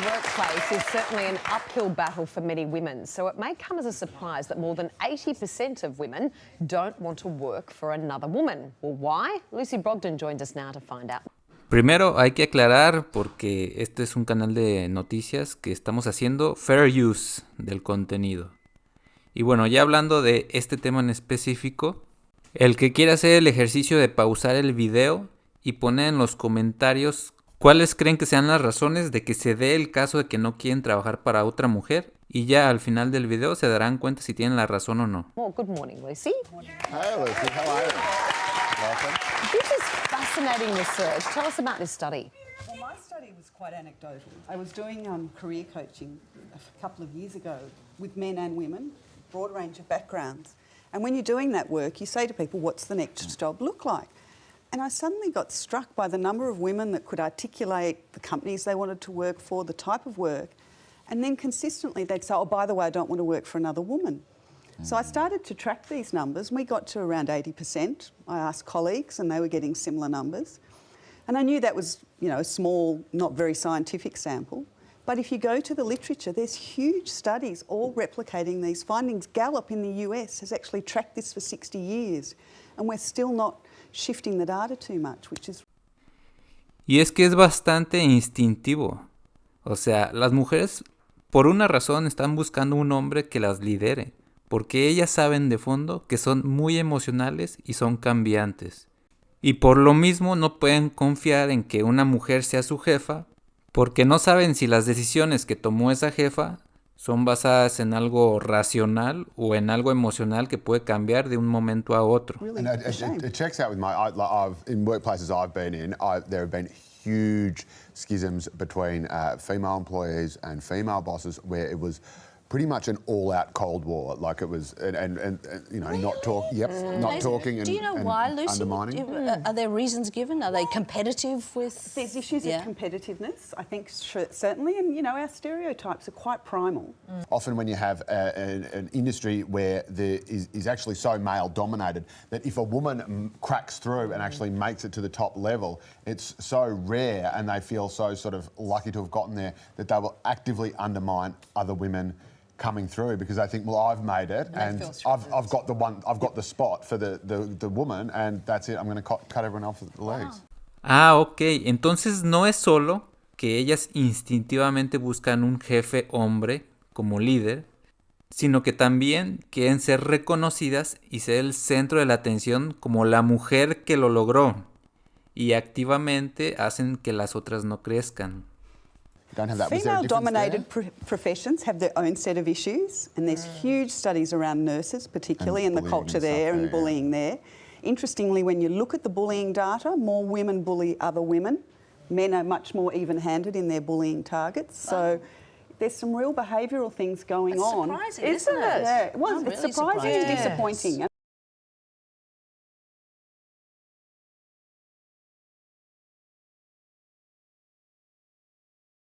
workplace is certainly an uphill battle for many women, so it may come as a surprise that more than 80% of women don't want to work for another woman. Well, why? Lucy Brogden joins us now to find out. Primero hay que aclarar, porque este es un canal de noticias, que estamos haciendo fair use del contenido. Y bueno, ya hablando de este tema en específico, el que quiera hacer el ejercicio de pausar el video y poner en los comentarios cuáles creen que sean las razones de que se dé el caso de que no quieren trabajar para otra mujer, y ya al final del video se darán cuenta si tienen la razón o no. Well, good morning, Lucy. Hey, Lucy, how are you? Welcome. This is fascinating research. Tell us about this study. Well, my study was quite anecdotal. I was doing career coaching a couple of years ago with men and women, broad range of backgrounds. And when you're doing that work, you say to people, what's the next job look like? And I suddenly got struck by the number of women that could articulate the companies they wanted to work for, the type of work, and then consistently they'd say, oh, by the way, I don't want to work for another woman. So I started to track these numbers, and we got to around 80%. I asked colleagues, and they were getting similar numbers. And I knew that was, a small, not very scientific sample. But if you go to the literature, there's huge studies all replicating these findings. Gallup in the US has actually tracked this for 60 years, and we're still not shifting the data too much, which is... Y es que es bastante instintivo. O sea, las mujeres por una razón están buscando un hombre que las lidere, porque ellas saben de fondo que son muy emocionales y son cambiantes. Y por lo mismo no pueden confiar en que una mujer sea su jefa, porque no saben si las decisiones que tomó esa jefa son basadas en algo racional o en algo emocional que puede cambiar de un momento a otro. And it checks out with in workplaces I've been in, there have been huge schisms between female employees and female bosses where it was pretty much an all-out Cold War. Like it was, and not talk. Yep, not talking and do you know why, Lucy? undermining. Are there reasons given? Are they competitive with? There's issues of competitiveness, I think, certainly, and our stereotypes are quite primal. Often when you have an industry where there is actually so male-dominated that if a woman cracks through and actually makes it to the top level, it's so rare, and they feel so sort of lucky to have gotten there that they will actively undermine other women coming through because they think, well, I've made it and I've got the spot for the woman, and that's it. I'm going to cut everyone off at the legs. Ah, ok. Entonces no es solo que ellas instintivamente buscan un jefe hombre como líder, sino que también quieren ser reconocidas y ser el centro de la atención como la mujer que lo logró, y activamente hacen que las otras no crezcan. Female-dominated professions have their own set of issues, and there's huge studies around nurses, particularly, and the culture there and bullying there. Interestingly, when you look at the bullying data, more women bully other women. Men are much more even-handed in their bullying targets. So there's some real behavioural things going on. It's surprising, isn't it? Yeah, well, it's surprising and disappointing.